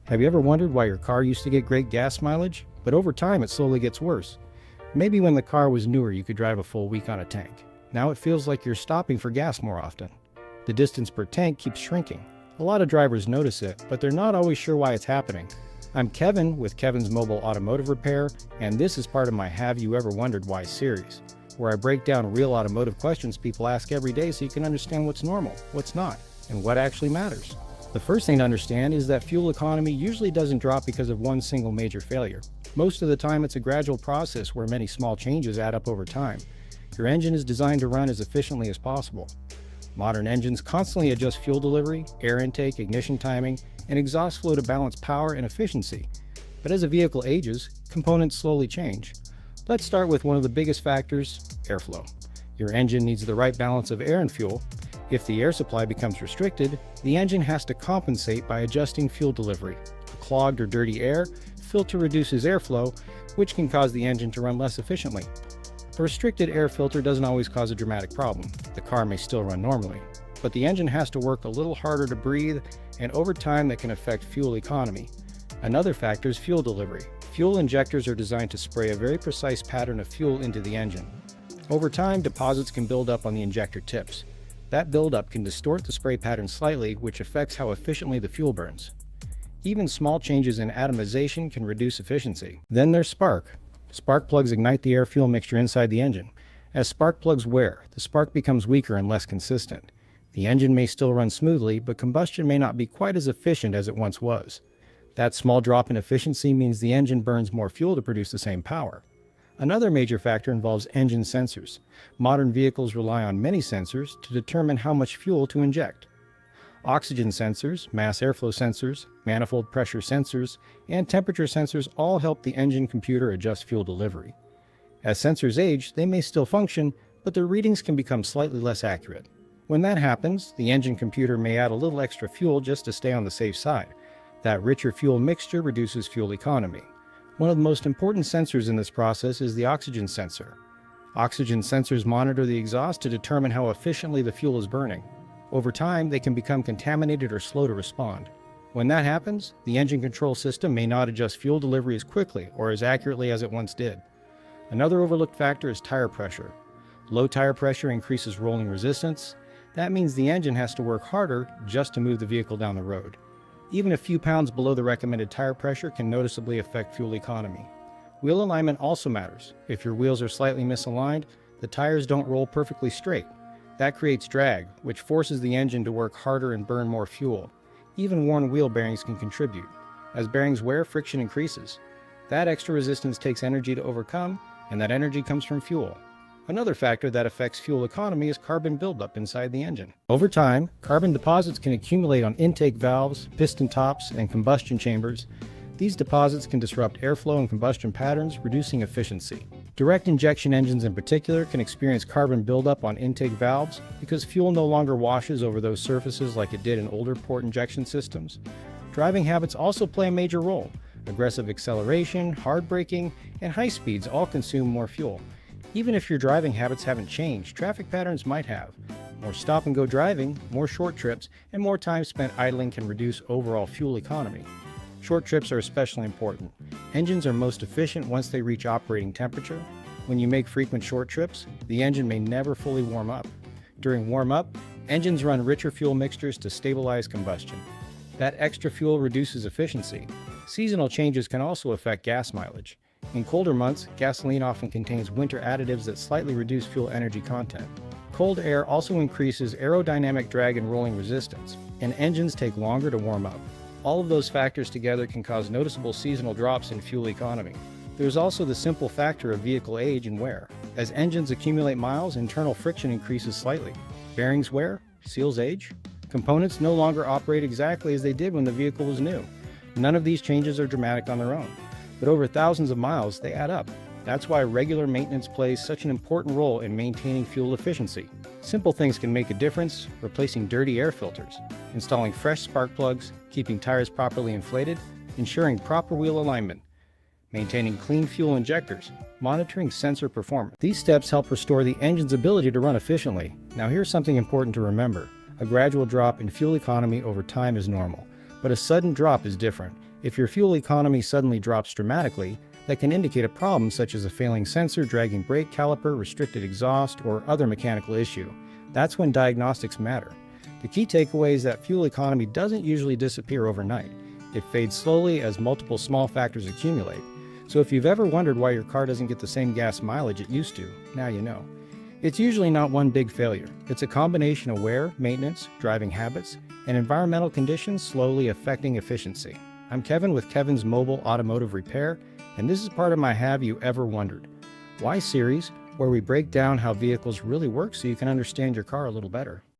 Have you ever wondered why your car used to get great gas mileage, but over time it slowly gets worse? Maybe when the car was newer you could drive a full week on a tank. Now it feels like you're stopping for gas more often. The distance per tank keeps shrinking. A lot of drivers notice it, but they're not always sure why it's happening. I'm Kevin with Kevin's Mobile Automotive Repair, and this is part of my Have You Ever Wondered Why series, where I break down real automotive questions people ask every day so you can understand what's normal, what's not, and what actually matters. The first thing to understand is that fuel economy usually doesn't drop because of one single major failure. Most of the time it's a gradual process where many small changes add up over time. Your engine is designed to run as efficiently as possible. Modern engines constantly adjust fuel delivery, air intake, ignition timing, and exhaust flow to balance power and efficiency. But as a vehicle ages, components slowly change. Let's start with one of the biggest factors, airflow. Your engine needs the right balance of air and fuel. If the air supply becomes restricted, the engine has to compensate by adjusting fuel delivery. A clogged or dirty air filter reduces airflow, which can cause the engine to run less efficiently. A restricted air filter doesn't always cause a dramatic problem. The car may still run normally, but the engine has to work a little harder to breathe, and over time that can affect fuel economy. Another factor is fuel delivery. Fuel injectors are designed to spray a very precise pattern of fuel into the engine. Over time, deposits can build up on the injector tips. That buildup can distort the spray pattern slightly, which affects how efficiently the fuel burns. Even small changes in atomization can reduce efficiency. Then there's spark. Spark plugs ignite the air-fuel mixture inside the engine. As spark plugs wear, the spark becomes weaker and less consistent. The engine may still run smoothly, but combustion may not be quite as efficient as it once was. That small drop in efficiency means the engine burns more fuel to produce the same power. Another major factor involves engine sensors. Modern vehicles rely on many sensors to determine how much fuel to inject. Oxygen sensors, mass airflow sensors, manifold pressure sensors, and temperature sensors all help the engine computer adjust fuel delivery. As sensors age, they may still function, but their readings can become slightly less accurate. When that happens, the engine computer may add a little extra fuel just to stay on the safe side. That richer fuel mixture reduces fuel economy. One of the most important sensors in this process is the oxygen sensor. Oxygen sensors monitor the exhaust to determine how efficiently the fuel is burning. Over time, they can become contaminated or slow to respond. When that happens, the engine control system may not adjust fuel delivery as quickly or as accurately as it once did. Another overlooked factor is tire pressure. Low tire pressure increases rolling resistance. That means the engine has to work harder just to move the vehicle down the road. Even a few pounds below the recommended tire pressure can noticeably affect fuel economy. Wheel alignment also matters. If your wheels are slightly misaligned, the tires don't roll perfectly straight. That creates drag, which forces the engine to work harder and burn more fuel. Even worn wheel bearings can contribute. As bearings wear, friction increases. That extra resistance takes energy to overcome, and that energy comes from fuel. Another factor that affects fuel economy is carbon buildup inside the engine. Over time, carbon deposits can accumulate on intake valves, piston tops, and combustion chambers. These deposits can disrupt airflow and combustion patterns, reducing efficiency. Direct injection engines in particular can experience carbon buildup on intake valves because fuel no longer washes over those surfaces like it did in older port injection systems. Driving habits also play a major role. Aggressive acceleration, hard braking, and high speeds all consume more fuel. Even if your driving habits haven't changed, traffic patterns might have. More stop-and-go driving, more short trips, and more time spent idling can reduce overall fuel economy. Short trips are especially important. Engines are most efficient once they reach operating temperature. When you make frequent short trips, the engine may never fully warm up. During warm-up, engines run richer fuel mixtures to stabilize combustion. That extra fuel reduces efficiency. Seasonal changes can also affect gas mileage. In colder months, gasoline often contains winter additives that slightly reduce fuel energy content. Cold air also increases aerodynamic drag and rolling resistance, and engines take longer to warm up. All of those factors together can cause noticeable seasonal drops in fuel economy. There's also the simple factor of vehicle age and wear. As engines accumulate miles, internal friction increases slightly. Bearings wear, seals age. Components no longer operate exactly as they did when the vehicle was new. None of these changes are dramatic on their own, but over thousands of miles, they add up. That's why regular maintenance plays such an important role in maintaining fuel efficiency. Simple things can make a difference: replacing dirty air filters, installing fresh spark plugs, keeping tires properly inflated, ensuring proper wheel alignment, maintaining clean fuel injectors, monitoring sensor performance. These steps help restore the engine's ability to run efficiently. Now here's something important to remember. A gradual drop in fuel economy over time is normal, but a sudden drop is different. If your fuel economy suddenly drops dramatically, that can indicate a problem such as a failing sensor, dragging brake caliper, restricted exhaust, or other mechanical issue. That's when diagnostics matter. The key takeaway is that fuel economy doesn't usually disappear overnight. It fades slowly as multiple small factors accumulate. So if you've ever wondered why your car doesn't get the same gas mileage it used to, now you know. It's usually not one big failure. It's a combination of wear, maintenance, driving habits, and environmental conditions slowly affecting efficiency. I'm Kevin with Kevin's Mobile Automotive Repair, and this is part of my Have You Ever Wondered Why series, where we break down how vehicles really work so you can understand your car a little better.